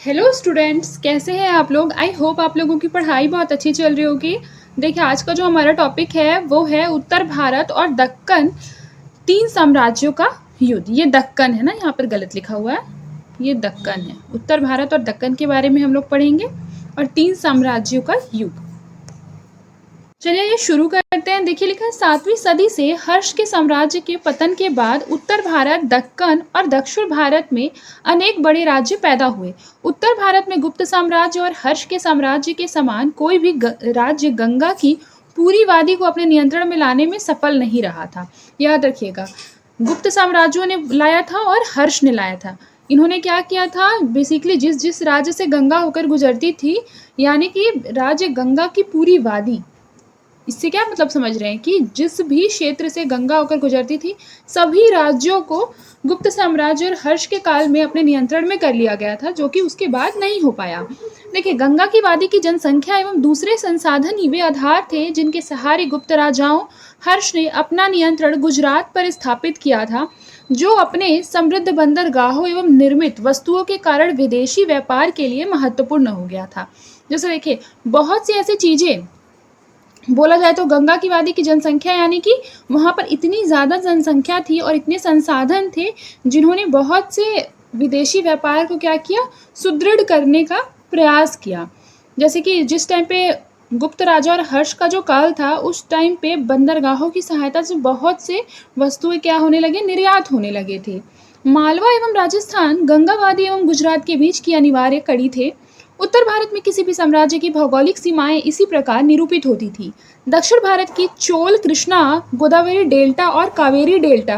Hello students, कैसे हैं आप लोग। आई होप आप लोगों की पढ़ाई बहुत अच्छी चल रही होगी। देखिए, आज का जो हमारा टॉपिक है वो है उत्तर भारत और दक्कन, तीन साम्राज्यों का युद्ध। ये दक्कन है ना, यहाँ पर गलत लिखा हुआ है, ये दक्कन है। उत्तर भारत और दक्कन के बारे में हम लोग पढ़ेंगे और तीन साम्राज्यों का युग। चलिए ये शुरू करते हैं। देखिए लिखा है 7वीं सदी से हर्ष के साम्राज्य के पतन के बाद उत्तर भारत, दक्कन और दक्षिण भारत में अनेक बड़े राज्य पैदा हुए। उत्तर भारत में गुप्त साम्राज्य और हर्ष के साम्राज्य के समान कोई भी राज्य गंगा की पूरी वादी को अपने नियंत्रण में लाने में सफल नहीं रहा था। याद रखिएगा, गुप्त साम्राज्यों ने लाया था और हर्ष ने लाया था। इन्होंने क्या किया था, बेसिकली जिस जिस राज्य से गंगा होकर गुजरती थी, यानी कि राज्य गंगा की पूरी वादी, इससे क्या मतलब समझ रहे हैं कि जिस भी क्षेत्र से गंगा होकर गुजरती थी सभी राज्यों को गुप्त साम्राज्य और हर्ष के काल में अपने नियंत्रण में कर लिया गया था, जो कि उसके बाद नहीं हो पाया। देखिए, गंगा की वादी की जनसंख्या एवं दूसरे संसाधन ही वे आधार थे जिनके सहारे गुप्त राजाओं हर्ष ने अपना नियंत्रण गुजरात पर स्थापित किया था, जो अपने समृद्ध बंदरगाहों एवं निर्मित वस्तुओं के कारण विदेशी व्यापार के लिए महत्वपूर्ण हो गया था। जैसे देखिए, बहुत सी ऐसी चीजें बोला जाए तो गंगा की वादी की जनसंख्या, यानी कि वहाँ पर इतनी ज़्यादा जनसंख्या थी और इतने संसाधन थे जिन्होंने बहुत से विदेशी व्यापार को क्या किया, सुदृढ़ करने का प्रयास किया। जैसे कि जिस टाइम पे गुप्त राजा और हर्ष का जो काल था, उस टाइम पे बंदरगाहों की सहायता से बहुत से वस्तुएं क्या होने लगे, निर्यात होने लगे थे। मालवा एवं राजस्थान गंगा वादी एवं गुजरात के बीच की अनिवार्य कड़ी थे। उत्तर भारत में किसी भी साम्राज्य की भौगोलिक सीमाएं इसी प्रकार निरूपित होती थी। दक्षिण भारत की चोल, कृष्णा, गोदावरी डेल्टा और कावेरी डेल्टा,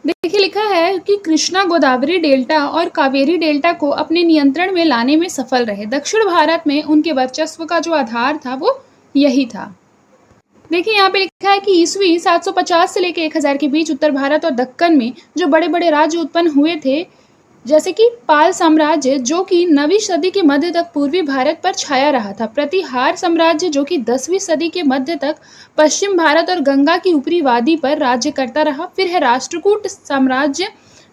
देखिए लिखा है कि कृष्णा, गोदावरी डेल्टा और कावेरी डेल्टा को अपने नियंत्रण में लाने में सफल रहे। दक्षिण भारत में उनके वर्चस्व का जो आधार था वो यही था। देखिए यहाँ पे लिखा है कि ईस्वी 750 से लेकर 1000 के बीच उत्तर भारत और दक्कन में जो बड़े बड़े राज्य उत्पन्न हुए थे, जैसे कि पाल साम्राज्य जो कि 9वीं सदी के मध्य तक पूर्वी भारत पर छाया रहा था, प्रतिहार साम्राज्य जो कि 10वीं सदी के मध्य तक पश्चिम भारत और गंगा की ऊपरी वादी पर राज्य करता रहा, फिर है राष्ट्रकूट साम्राज्य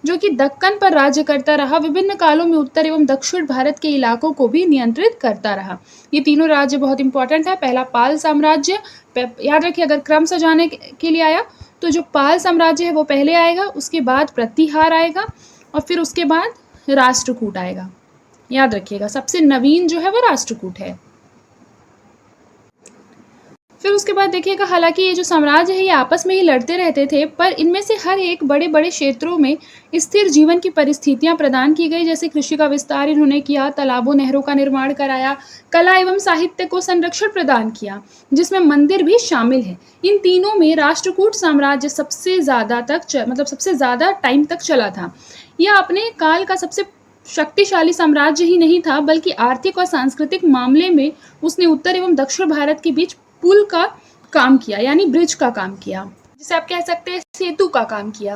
जो कि दक्कन पर राज्य करता रहा, विभिन्न कालों में उत्तर एवं दक्षिण भारत के इलाकों को भी नियंत्रित करता रहा। ये तीनों राज्य बहुत इंपॉर्टेंट है। पहला पाल साम्राज्य, याद रखिए अगर क्रम सजाने के लिए आया तो जो पाल साम्राज्य है वो पहले आएगा, उसके बाद प्रतिहार आएगा और फिर उसके बाद राष्ट्रकूट आएगा। याद रखिएगा, सबसे नवीन जो है वो राष्ट्रकूट है। फिर उसके बाद देखिएगा, हालांकि ये जो साम्राज्य है ये आपस में ही लड़ते रहते थे, पर इनमें से हर एक बड़े बड़े क्षेत्रों में स्थिर जीवन की परिस्थितियां प्रदान की गई। जैसे कृषि का विस्तार इन्होंने किया, तालाबों नहरों का निर्माण कराया, कला एवं साहित्य को संरक्षण प्रदान किया, जिसमें मंदिर भी शामिल है। इन तीनों में राष्ट्रकूट साम्राज्य सबसे ज़्यादा टाइम तक चला था। यह अपने काल का सबसे शक्तिशाली साम्राज्य ही नहीं था, बल्कि आर्थिक और सांस्कृतिक मामले में उसने उत्तर एवं दक्षिण भारत के बीच पुल का काम किया, यानी ब्रिज का काम किया, जिसे आप कह सकते हैं सेतु का काम किया।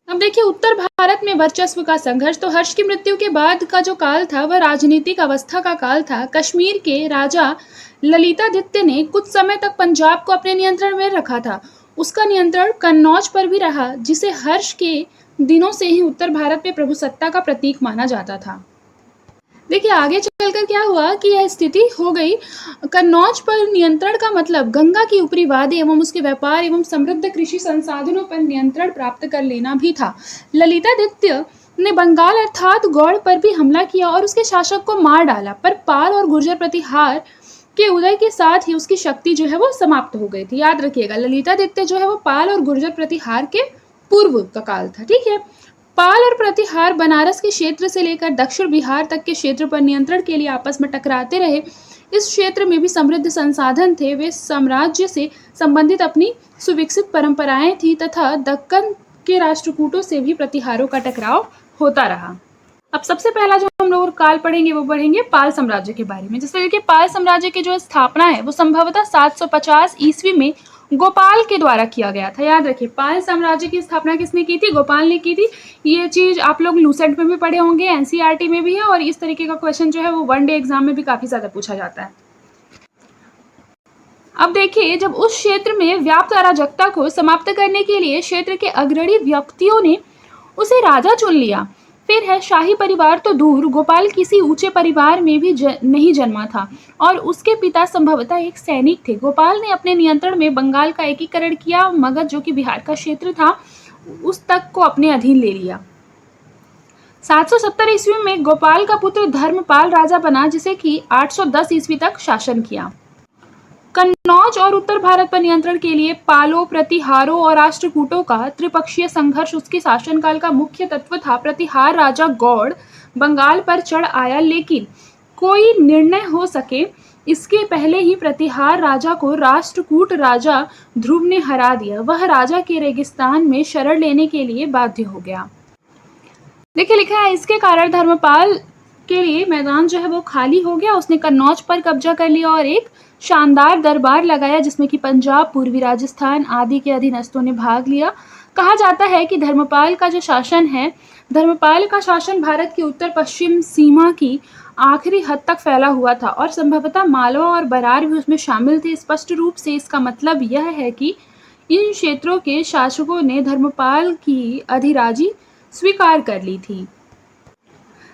अब देखिए, उत्तर भारत में वर्चस्व का संघर्ष, तो हर्ष की मृत्यु के बाद का जो काल था वह राजनीतिक अवस्था का काल था। कश्मीर के राजा ललितादित्य ने कुछ समय तक पंजाब को अपने नियंत्रण में रखा था। उसका नियंत्रण कन्नौज पर भी रहा, जिसे हर्ष के दिनों से ही उत्तर भारत में प्रभुसत्ता का प्रतीक माना जाता था। देखिए आगे चलकर क्या हुआ कि यह स्थिति हो गई। कन्नौज पर नियंत्रण का मतलब गंगा की ऊपरी वादी एवं उसके व्यापार एवं समृद्ध कृषि संसाधनों पर नियंत्रण प्राप्त कर लेना भी था। ललितादित्य ने बंगाल अर्थात गौड़ पर भी हमला किया और उसके शासक को मार डाला, पर पाल और गुर्जर प्रतिहार के उदय के साथ ही उसकी शक्ति जो है वो समाप्त हो गई थी। याद रखिएगा, ललितादित्य जो है वो पाल और गुर्जर प्रतिहार के पूर्व का काल था। ठीक है, पाल और प्रतिहार बनारस के क्षेत्र से लेकर दक्षिण बिहार तक के क्षेत्र पर नियंत्रण के लिए आपस में टकराते रहे। इस क्षेत्र में भी समृद्ध संसाधन थे। वे साम्राज्य से संबंधित अपनी सुविकसित परंपराएं थी तथा दक्कन के राष्ट्रकूटों से भी प्रतिहारों का टकराव होता रहा। अब सबसे पहला जो हम लोग काल पढ़ेंगे वो पढ़ेंगे पाल साम्राज्य के बारे में। जैसे देखिए, पाल साम्राज्य की जो स्थापना है वो संभवतः 750 ईस्वी में गोपाल के द्वारा किया गया था। याद रखिए, पाल साम्राज्य की स्थापना किसने की थी? गोपाल ने की थी। ये चीज आप लोग लूसेंट में भी पढ़े होंगे, एनसीईआरटी में भी है, और इस तरीके का क्वेश्चन जो है वो वनडे एग्जाम में भी काफी ज्यादा पूछा जाता है। अब देखिए, जब उस क्षेत्र में व्याप्त अराजकता को समाप्त करने के लिए क्षेत्र के अग्रणी व्यक्तियों ने उसे राजा चुन लिया, फिर है शाही परिवार तो दूर, गोपाल किसी ऊंचे परिवार में भी नहीं जन्मा था और उसके पिता संभवतः एक सैनिक थे। गोपाल ने अपने नियंत्रण में बंगाल का एकीकरण किया, मगध जो कि बिहार का क्षेत्र था उस तक को अपने अधीन ले लिया। 770 ईस्वी में गोपाल का पुत्र धर्मपाल राजा बना, जिसे कि 810 ईस्वी तक शासन किया। कन्नौज और उत्तर भारत पर नियंत्रण के लिए पालों, प्रतिहारों और राष्ट्रकूटों का त्रिपक्षीय संघर्ष उसके शासनकाल का मुख्य तत्व था। प्रतिहार राजा गौड़ बंगाल पर चढ़ आया, लेकिन कोई निर्णय हो सके इसके पहले ही प्रतिहार राजा को राष्ट्रकूट राजा ध्रुव ने हरा दिया। वह राजा के रेगिस्तान में शरण लेने के लिए बाध्य हो गया। देखिए लिखा है, इसके कारण धर्मपाल के लिए मैदान जो है वो खाली हो गया। उसने कन्नौज पर कब्जा कर लिया और एक शानदार दरबार लगाया, जिसमें कि पंजाब, पूर्वी राजस्थान आदि के अधीनस्थों ने भाग लिया। कहा जाता है कि धर्मपाल का जो शासन है, धर्मपाल का शासन भारत की उत्तर पश्चिम सीमा की आखिरी हद तक फैला हुआ था और संभवतः मालवा और बरार भी उसमें शामिल थे। स्पष्ट रूप से इसका मतलब यह है कि इन क्षेत्रों के शासकों ने धर्मपाल की अधिराजी स्वीकार कर ली थी।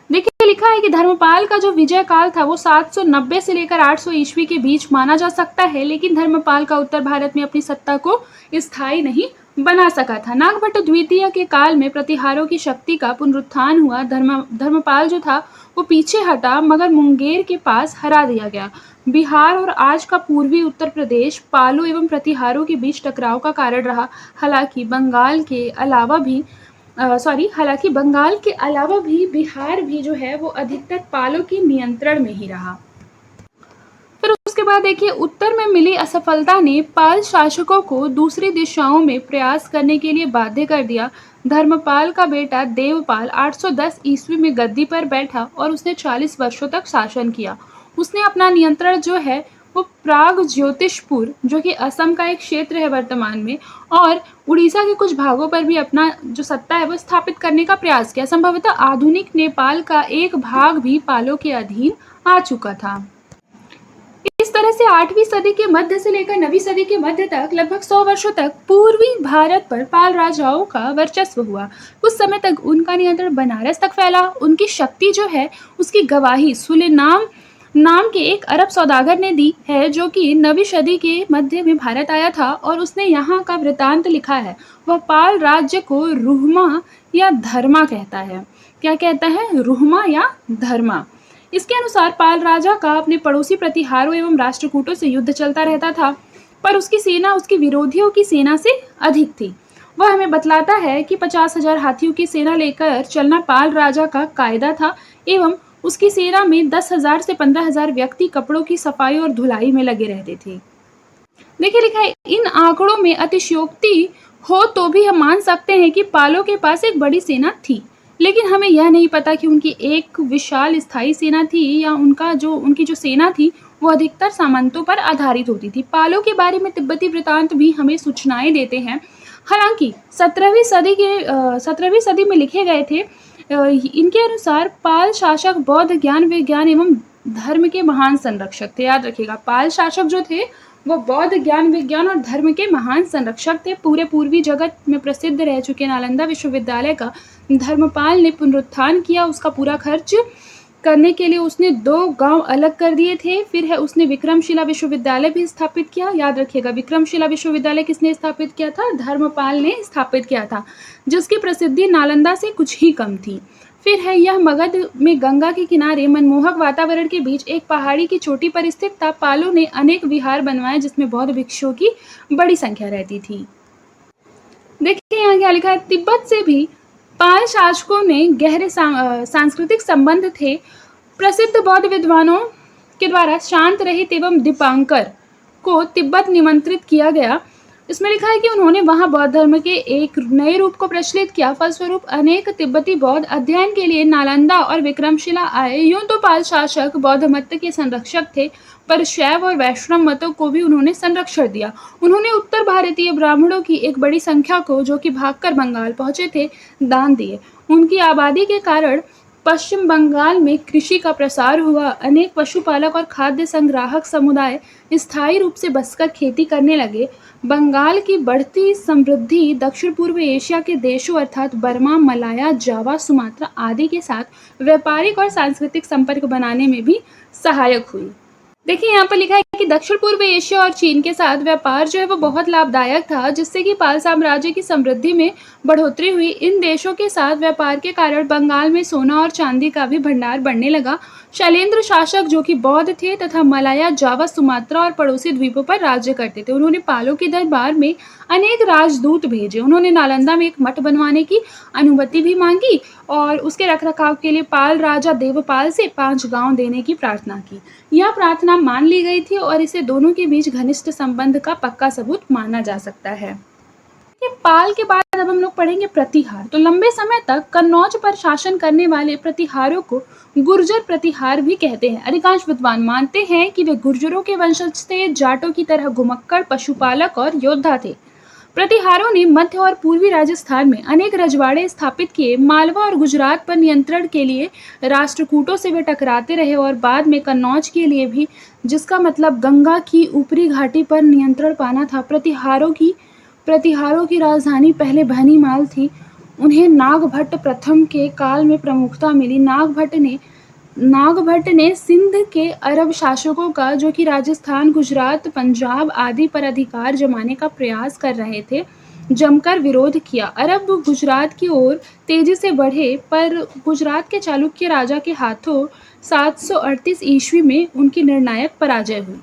देखिए लिखा है कि धर्मपाल का जो विजय काल था वो 790 से लेकर 800 ईस्वी के बीच माना जा सकता है, लेकिन धर्मपाल का उत्तर भारत में अपनी सत्ता को स्थायी नहीं बना सका था। नागभट्ट द्वितीय के काल में प्रतिहारों की शक्ति का पुनरुत्थान हुआ। धर्मपाल जो था वो पीछे हटा, मगर मुंगेर के पास हरा दिया गया। बिहार और आज का पूर्वी उत्तर प्रदेश पालों एवं प्रतिहारों के बीच टकराव का कारण रहा। हालांकि बंगाल के अलावा भी बिहार भी जो है वो अधिकतर पालों के नियंत्रण में ही रहा। फिर उसके बाद देखिए, उत्तर में मिली असफलता ने पाल शासकों को दूसरी दिशाओं में प्रयास करने के लिए बाध्य कर दिया। धर्मपाल का बेटा देवपाल 810 ईस्वी में गद्दी पर बैठा और उसने 40 वर्षों तक शासन किया। उसने अपना नियंत्रण जो है वो प्राग ज्योतिषपुर, जो कि असम का एक क्षेत्र है वर्तमान में, और उड़ीसा के कुछ भागों पर भी अपना जो सत्ता है वो स्थापित करने का प्रयास किया। संभवतः आधुनिक नेपाल का एक भाग भी पालों के अधीन आ चुका था। इस तरह से 8वीं सदी के मध्य से लेकर 9वीं सदी के मध्य तक लगभग 100 वर्षों तक पूर्वी भारत पर पाल राजाओं का वर्चस्व हुआ। कुछ समय तक उनका नियंत्रण बनारस तक फैला। उनकी शक्ति जो है उसकी गवाही सुलेमान नाम के एक अरब सौदागर ने दी है, जो कि 9वीं सदी के मध्य में भारत आया था और उसने यहाँ का वृतांत लिखा है। वह पाल राज्य को रुहमा या धर्मा कहता है। क्या कहता है? रुहमा या धर्मा। इसके अनुसार पाल राजा का अपने पड़ोसी प्रतिहारों एवं राष्ट्रकूटों से युद्ध चलता रहता था, पर उसकी सेना उसके विरोधियों की सेना से अधिक थी। वह हमें बतलाता है कि 50,000 हाथियों की सेना लेकर चलना पाल राजा का कायदा था एवं उसकी सेना में 10,000 से 15,000 व्यक्ति कपड़ों की सफाई और धुलाई में लगे रहते थे। देखिए लिखा है, इन आंकड़ों में अतिशयोक्ति हो तो भी हम मान सकते हैं कि पालों के पास एक बड़ी सेना थी, लेकिन हमें यह नहीं पता कि उनकी एक विशाल स्थायी सेना थी या उनकी जो सेना थी वो अधिकतर सामंतों पर आधारित होती थी। पालों के बारे में तिब्बती वृतांत भी हमें सूचनाएं देते हैं। हालांकि 17वीं सदी में लिखे गए थे। इनके अनुसार पाल शासक बौद्ध ज्ञान, विज्ञान एवं धर्म के महान संरक्षक थे। याद रखिएगा, पाल शासक जो थे वो बौद्ध ज्ञान, विज्ञान और धर्म के महान संरक्षक थे। पूरे पूर्वी जगत में प्रसिद्ध रह चुके नालंदा विश्वविद्यालय का धर्मपाल ने पुनरुत्थान किया। उसका पूरा खर्च करने के लिए उसने 2 गांव अलग कर दिए थे। फिर है उसने विक्रमशिला विश्वविद्यालय भी स्थापित किया। याद रखिएगा, विक्रमशिला विश्वविद्यालय किसने स्थापित किया था? धर्मपाल ने स्थापित किया था, जिसकी प्रसिद्धि नालंदा से कुछ ही कम थी। फिर है यह मगध में गंगा के किनारे मनमोहक वातावरण के बीच एक पहाड़ी की चोटी पर स्थित था। पालों ने अनेक विहार बनवाए जिसमें बौद्ध भिक्षुओं की बड़ी संख्या रहती थी। देखिए यहाँ क्या लिखा है, तिब्बत से भी पाल शासकों ने गहरे सांस्कृतिक संबंध थे। प्रसिद्ध बौद्ध विद्वानों के द्वारा शांत रहित एवं दीपांकर को तिब्बत निमंत्रित किया गया। इसमें लिखा है कि उन्होंने वहां बौद्ध धर्म के एक नए रूप को प्रचलित किया। फलस्वरूप अनेक तिब्बती बौद्ध अध्ययन के लिए नालंदा और विक्रमशिला आए। यूं तो पाल शासक बौद्ध मत के संरक्षक थे, पर शैव और वैष्णव मतों को भी उन्होंने संरक्षण दिया। उन्होंने उत्तर भारतीय ब्राह्मणों की एक बड़ी संख्या को, जो कि भागकर बंगाल पहुंचे थे, दान दिए। उनकी आबादी के कारण पश्चिम बंगाल में कृषि का प्रसार हुआ। अनेक पशुपालक और खाद्य संग्राहक समुदाय स्थायी रूप से बसकर खेती करने लगे। बंगाल की बढ़ती समृद्धि दक्षिण पूर्व एशिया के देशों अर्थात बर्मा, मलाया, जावा, सुमात्रा आदि के साथ व्यापारिक और सांस्कृतिक संपर्क बनाने में भी सहायक हुई। देखिए यहाँ पर लिखा है कि दक्षिण पूर्व एशिया और चीन के साथ व्यापार जो है वो बहुत लाभदायक था, जिससे कि पाल साम्राज्य की समृद्धि में बढ़ोतरी हुई। इन देशों के साथ व्यापार के कारण बंगाल में सोना और चांदी का भी भंडार बढ़ने लगा। शैलेंद्र शासक जो कि बौद्ध थे तथा मलाया, जावा, सुमात्रा और पड़ोसी द्वीपों पर राज्य करते थे। उन्होंने पालों के दरबार में अनेक राजदूत भेजे। उन्होंने नालंदा में एक मठ बनवाने की अनुमति भी मांगी और उसके रखरखाव के लिए पाल राजा देवपाल से 5 गांव देने की प्रार्थना की। यह प्रार्थना मान ली गई थी और इसे दोनों के बीच घनिष्ठ संबंध का पक्का सबूत माना जा सकता है। पाल के बाद अब हम लोग पढ़ेंगे प्रतिहार। तो लंबे समय तक कन्नौज पर शासन करने वाले प्रतिहारों को गुर्जर प्रतिहार भी कहते हैं। अधिकांश विद्वान मानते हैं कि वे गुर्जरों के वंशज थे। जाटों की तरह घुमक्कड़, पशुपालक और योद्धा थे। प्रतिहारों ने मध्य और पूर्वी राजस्थान में अनेक रजवाड़े स्थापित किए। मालवा और गुजरात पर नियंत्रण के लिए राष्ट्रकूटों से वे टकराते रहे और बाद में कन्नौज के लिए भी, जिसका मतलब गंगा की ऊपरी घाटी पर नियंत्रण पाना था। प्रतिहारों की राजधानी पहले भैनीमाल थी। उन्हें नागभट्ट प्रथम के काल में प्रमुखता मिली। नागभट्ट ने सिंध के अरब शासकों का, जो कि राजस्थान, गुजरात, पंजाब आदि पर अधिकार जमाने का प्रयास कर रहे थे, जमकर विरोध किया। अरब गुजरात की ओर तेजी से बढ़े, पर गुजरात के चालुक्य राजा के हाथों 738 ईस्वी में उनकी निर्णायक पराजय हुई।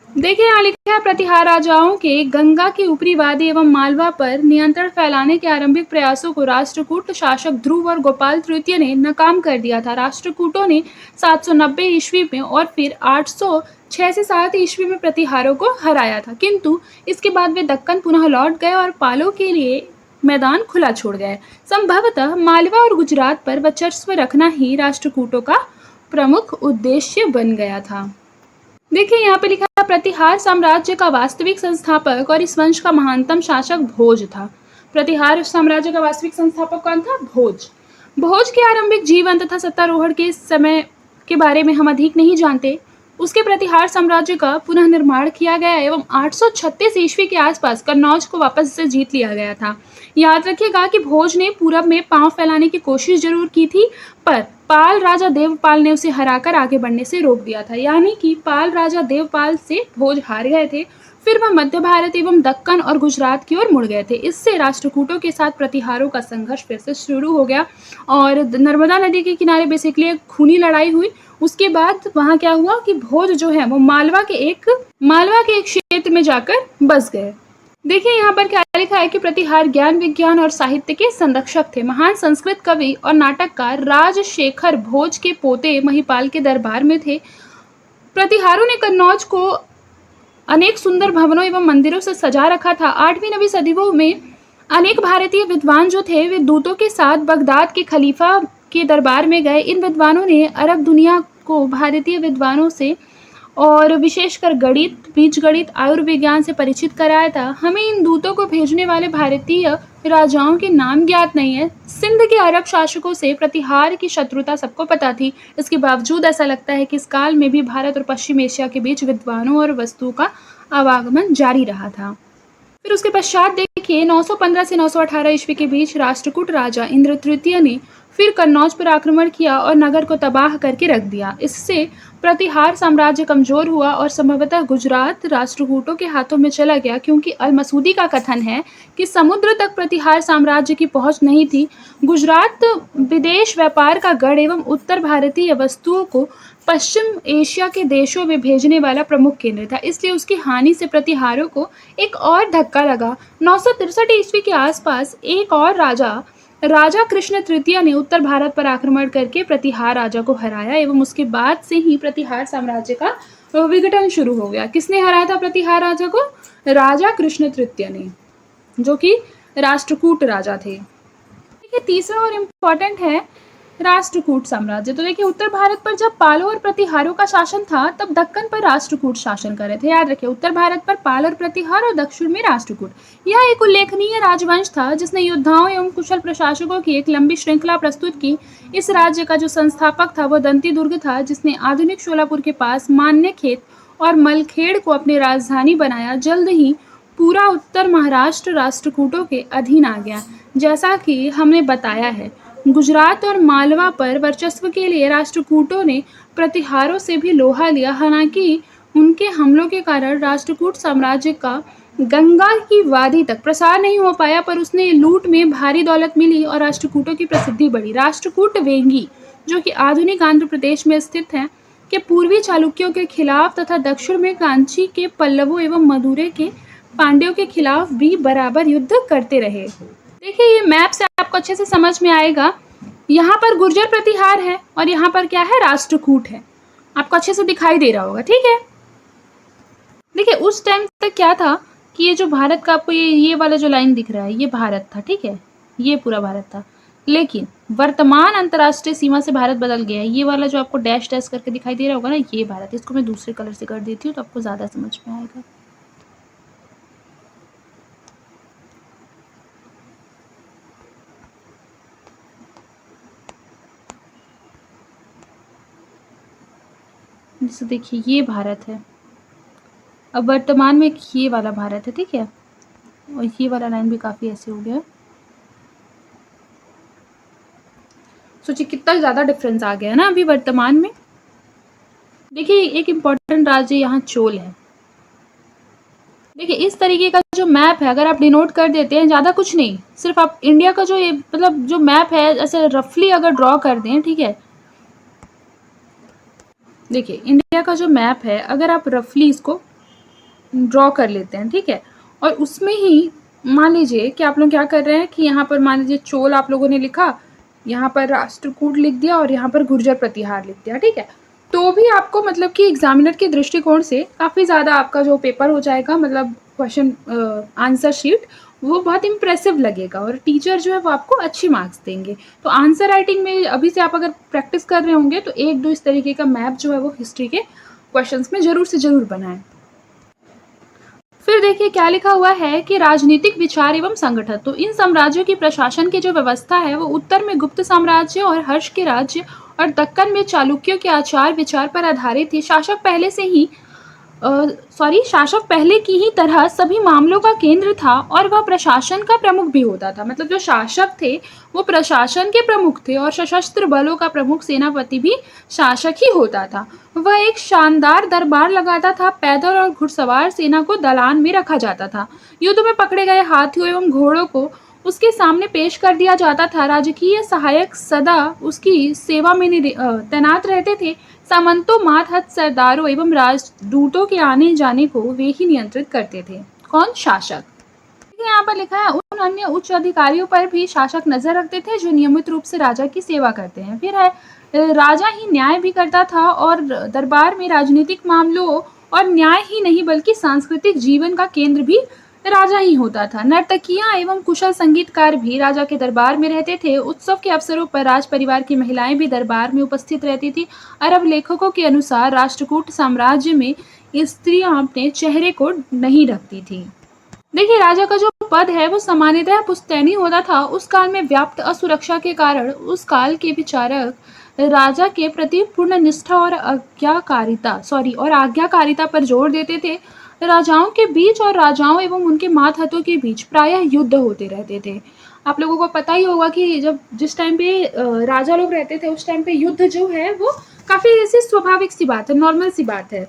देखिए यहाँ लिखा है, प्रतिहार राजाओं के गंगा की ऊपरी वादी एवं मालवा पर नियंत्रण फैलाने के आरंभिक प्रयासों को राष्ट्रकूट शासक ध्रुव और गोपाल तृतीय ने नाकाम कर दिया था। राष्ट्रकूटों ने 790 ईस्वी में और फिर 806 से 7 ईस्वी में प्रतिहारों को हराया था, किंतु इसके बाद वे दक्कन पुनः लौट गए और पालों के लिए मैदान खुला छोड़ गए। संभवतः मालवा और गुजरात पर वर्चस्व रखना ही राष्ट्रकूटों का प्रमुख उद्देश्य बन गया था। देखिए यहाँ पे लिखा है, प्रतिहार साम्राज्य का वास्तविक संस्थापक और इस वंश का महानतम शासक भोज था। प्रतिहार साम्राज्य का वास्तविक संस्थापक कौन था? भोज। भोज के आरंभिक जीवन तथा सत्तारोहण के समय के बारे में हम अधिक नहीं जानते। उसके प्रतिहार साम्राज्य का पुनः निर्माण किया गया एवं 836 ईस्वी के आसपास कन्नौज को वापस से जीत लिया गया था। याद रखिएगा कि भोज ने पूरब में पांव फैलाने की कोशिश जरूर की थी, पर पाल राजा देवपाल ने उसे हराकर आगे बढ़ने से रोक दिया था। यानी कि पाल राजा देवपाल से भोज हार गए थे। फिर वह मध्य भारत एवं दक्कन और गुजरात की ओर मुड़ गए थे। इससे राष्ट्रकूटों के साथ प्रतिहारों का संघर्ष फिर से शुरू हो गया और नर्मदा नदी के किनारे बेसिकली एक खूनी लड़ाई हुई। उसके बाद वहाँ क्या हुआ कि भोज जो है वो मालवा के एक क्षेत्र में जाकर बस गए। देखिए यहाँ पर क्या लिखा है कि प्रतिहार ज्ञान, विज्ञान और साहित्य के संरक्षक थे। महान संस्कृत कवि और नाटककार राजशेखर भोज के पोते महिपाल के दरबार में थे। प्रतिहारों ने कन्नौज को अनेक सुंदर भवनों एवं मंदिरों से सजा रखा था। 8वीं 9वीं सदियों में अनेक भारतीय विद्वान जो थे वे दूतों के साथ बगदाद के खलीफा के दरबार में गए। इन विद्वानों ने अरब दुनिया को भारतीय विद्वानों से और विशेषकर गणित, बीजगणित, आयुर्विज्ञान से परिचित कराया था। हमें इन दूतों को भेजने वाले भारतीय राजाओं के नाम ज्ञात नहीं है। सिंध के अरब शासकों से प्रतिहार की शत्रुता सबको पता थी। इसके बावजूद ऐसा लगता है कि इस काल में भी भारत और पश्चिम एशिया के बीच विद्वानों और वस्तुओं का आवागमन जारी रहा था। फिर उसके पश्चात देखिए 915 से 918 ईस्वी के बीच राष्ट्रकूट राजा इंद्र तृतीय ने फिर कन्नौज पर आक्रमण किया और नगर को तबाह करके रख दिया। इससे प्रतिहार साम्राज्य कमजोर हुआ और संभवतः गुजरात राष्ट्रकूटों के हाथों में चला गया, क्योंकि अल मसूदी का कथन है कि समुद्र तक प्रतिहार साम्राज्य की पहुंच नहीं थी। गुजरात विदेश व्यापार का गढ़ एवं उत्तर भारतीय वस्तुओं को पश्चिम एशिया के देशों में भेजने वाला प्रमुख केंद्र था, इसलिए उसकी हानि से प्रतिहारों को एक और धक्का लगा। 963 ईस्वी के आसपास एक और राजा कृष्ण तृतीय ने उत्तर भारत पर आक्रमण करके प्रतिहार राजा को हराया एवं उसके बाद से ही प्रतिहार साम्राज्य का विघटन शुरू हो गया। किसने हराया था प्रतिहार राजा को? राजा कृष्ण तृतीय ने, जो कि राष्ट्रकूट राजा थे। तीसरा और इम्पोर्टेंट है राष्ट्रकूट साम्राज्य। तो देखिए उत्तर भारत पर जब पालों और प्रतिहारों का शासन था तब दक्कन पर राष्ट्रकूट शासन कर रहे थे। याद रखिए उत्तर भारत पर पाल और प्रतिहार और दक्षिण में राष्ट्रकूट। यह एक उल्लेखनीय राजवंश था जिसने योद्धाओं एवं कुशल प्रशासकों की एक लंबी श्रृंखला प्रस्तुत की। इस राज्य का जो संस्थापक था वो दंती दुर्ग था जिसने आधुनिक शोलापुर के पास मान्यखेत और मलखेड़ को अपनी राजधानी बनाया। जल्द ही पूरा उत्तर महाराष्ट्र राष्ट्रकूटों के अधीन आ गया। जैसा कि हमने बताया है गुजरात और मालवा पर वर्चस्व के लिए राष्ट्रकूटों ने प्रतिहारों से भी लोहा लिया। हालांकि उनके हमलों के कारण राष्ट्रकूट साम्राज्य का गंगा की वादी तक प्रसार नहीं हो पाया, पर उसने लूट में भारी दौलत मिली और राष्ट्रकूटों की प्रसिद्धि बढ़ी। राष्ट्रकूट वेंगी जो कि आधुनिक आंध्र प्रदेश में स्थित है के पूर्वी चालुक्यों के खिलाफ तथा दक्षिण में कांची के पल्लवों एवं मदुरै के पांड्यों के खिलाफ भी बराबर युद्ध करते रहे। देखिए ये मैप से आपको अच्छे से समझ में आएगा। यहाँ पर गुर्जर प्रतिहार है और यहाँ पर क्या है, राष्ट्रकूट है। आपको अच्छे से दिखाई दे रहा होगा, ठीक है। देखिए उस टाइम तक क्या था कि ये जो भारत का आपको ये वाला जो लाइन दिख रहा है ये भारत था, ठीक है, ये पूरा भारत था। लेकिन वर्तमान अंतर्राष्ट्रीय सीमा से भारत बदल गया है। ये वाला जो आपको डैश डैश करके दिखाई दे रहा होगा ना, ये भारत। इसको मैं दूसरे कलर से कर देती हूँ तो आपको ज़्यादा समझ में आएगा। जैसे देखिए ये भारत है, अब वर्तमान में ये वाला भारत है, ठीक है, और ये वाला लाइन भी काफ़ी ऐसे हो गया। सोचिए कितना ज़्यादा डिफरेंस आ गया है ना अभी वर्तमान में। देखिए एक इम्पॉर्टेंट राज्य यहाँ चोल है। देखिए इस तरीके का जो मैप है अगर आप डिनोट कर देते हैं, ज़्यादा कुछ नहीं, सिर्फ आप इंडिया का जो ये मतलब जो मैप है ऐसे रफली अगर ड्रॉ कर दें, ठीक है। देखिए इंडिया का जो मैप है अगर आप रफली इसको ड्रॉ कर लेते हैं, ठीक है, और उसमें ही मान लीजिए कि आप लोग क्या कर रहे हैं कि यहाँ पर मान लीजिए चोल आप लोगों ने लिखा, यहाँ पर राष्ट्रकूट लिख दिया और यहाँ पर गुर्जर प्रतिहार लिख दिया, ठीक है, तो भी आपको मतलब कि एग्जामिनर के दृष्टिकोण से काफ़ी ज़्यादा आपका जो पेपर हो जाएगा, मतलब क्वेश्चन आंसर शीट, वो बहुत इम्प्रेसिव लगेगा और टीचर जो है वो आपको अच्छी मार्क्स देंगे। तो आंसर राइटिंग में अभी से आप अगर प्रैक्टिस कर रहे होंगे तो एक दो इस तरीके का मैप जो है वो हिस्ट्री के क्वेश्चंस में ज़रूर से ज़रूर बनाएं। फिर देखिए क्या लिखा हुआ है कि राजनीतिक विचार एवं संगठन। तो इन साम्राज्यों की प्रशासन की जो व्यवस्था है वो उत्तर में गुप्त साम्राज्य और हर्ष के राज्य और दक्कन में चालुक्यों के आचार विचार पर आधारित थी। शासक पहले की ही तरह सभी मामलों का केंद्र था और वह प्रशासन का प्रमुख भी होता था। मतलब जो शासक थे वो प्रशासन के प्रमुख थे और सशस्त्र बलों का प्रमुख सेनापति भी शासक ही होता था। वह एक शानदार दरबार लगाता था। पैदल और घुड़सवार सेना को दलान में रखा जाता था। युद्ध में पकड़े गए हाथियों एवं घोड़ों को उसके सामने पेश कर दिया जाता था। राजकीय सहायक सदा उसकी सेवा में तैनात रहते थे। सामंतों, मातहत सरदारों एवं राजदूतों के आने जाने को वे ही नियंत्रित करते थे। कौन? शासक। यहाँ पर लिखा है उन अन्य उच्च अधिकारियों पर भी शासक नजर रखते थे जो नियमित रूप से राजा की सेवा करते हैं। फिर है राजा ही न्याय भी करता था और दरबार में राजनीतिक मामलों और न्याय ही नहीं बल्कि सांस्कृतिक जीवन का केंद्र भी राजा ही होता था। नर्तकियां एवं कुशल संगीतकार भी राजा के दरबार में रहते थे। उत्सव के अवसरों पर राज परिवार की महिलाएं भी दरबार में उपस्थित रहती थी। अरब लेखकों के अनुसार राष्ट्रकूट साम्राज्य में स्त्रियां अपने चेहरे को नहीं ढकती थी। देखिए राजा का जो पद है वो सामान्यतः पुश्तैनी होता था। उस काल में व्याप्त असुरक्षा के कारण उस काल के विचारक राजा के प्रति पूर्ण निष्ठा और आज्ञाकारिता पर जोर देते थे। राजाओं के बीच और राजाओं एवं उनके मातहतों के बीच प्रायः युद्ध होते रहते थे। आप लोगों को पता ही होगा कि जिस टाइम पे राजा लोग रहते थे उस टाइम पे युद्ध जो है वो काफी ऐसी स्वाभाविक सी बात है, नॉर्मल सी बात है।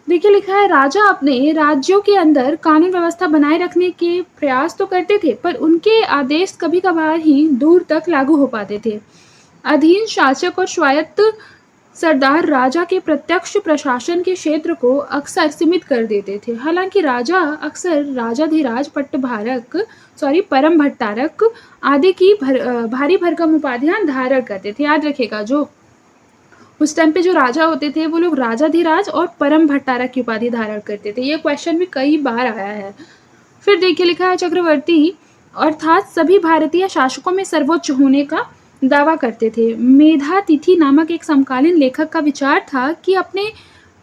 देखिए लिखा है राजा अपने राज्यों के अंदर कानून व्यवस्था बनाए रखने के प्रयास तो करते थे पर उनके आदेश कभी कभार ही दूर तक लागू हो पाते थे। अधीन शासक और स्वायत्त सरदार राजा के प्रत्यक्ष प्रशासन के क्षेत्र को अक्सर सीमित कर देते थे। हालांकि राजा अक्सर राजाधिराज, परम भट्टारक आदि की भारी भरकम उपाधियां धारण करते थे। याद रखिएगा जो उस टाइम पे जो राजा होते थे वो लोग राजाधिराज और परम भट्टारक की उपाधि धारण करते थे। ये क्वेश्चन भी कई बार आया है। फिर देखिए लिखा है चक्रवर्ती अर्थात सभी भारतीय शासकों में सर्वोच्च होने का दावा करते थे। मेधातिथि नामक एक समकालीन लेखक का विचार था कि अपने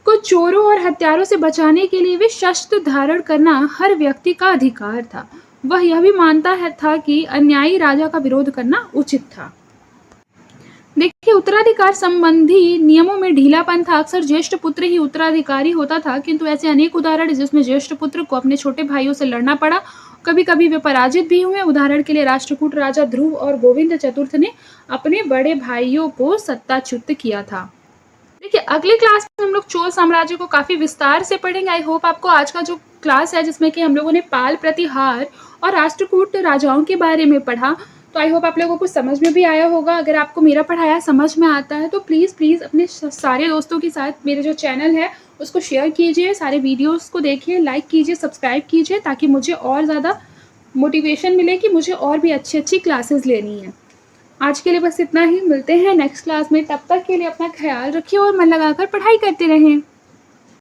को चोरों और हत्यारों से बचाने के लिए भी शस्त्र धारण करना हर व्यक्ति का अधिकार था। वह यह भी मानता था कि अन्यायी राजा का विरोध करना उचित था। देखिए, उत्तराधिकार संबंधी नियमों में ढीलापन था। अक्सर ज्येष्ठ पुत्र ही उत्तराधिकारी होता था, किंतु ऐसे अनेक उदाहरण हैं जिसमें ज्येष्ठ पुत्र को अपने छोटे भाइयों से लड़ना पड़ा। कभी-कभी वे पराजित भी हुए। उदाहरण के लिए राष्ट्रकूट राजा ध्रुव और गोविंद चतुर्थ ने अपने बड़े भाइयों को सत्ताच्युत किया था। देखिए, अगले क्लास में हम लोग चोल साम्राज्य को काफ़ी विस्तार से पढ़ेंगे। आई होप आपको आज का जो क्लास है, जिसमें कि हम लोगों ने पाल प्रतिहार और राष्ट्रकूट राजाओं के बारे में पढ़ा, तो आई होप आप लोगों को समझ में भी आया होगा। अगर आपको मेरा पढ़ाया समझ में आता है तो प्लीज़ अपने सारे दोस्तों के साथ मेरे जो चैनल है उसको शेयर कीजिए, सारे वीडियोस को देखिए, लाइक कीजिए, सब्सक्राइब कीजिए, ताकि मुझे और ज़्यादा मोटिवेशन मिले कि मुझे और भी अच्छी क्लासेस लेनी है। आज के लिए बस इतना ही। मिलते हैं नेक्स्ट क्लास में। तब तक के लिए अपना ख्याल रखिए और मन लगाकर पढ़ाई करते रहें।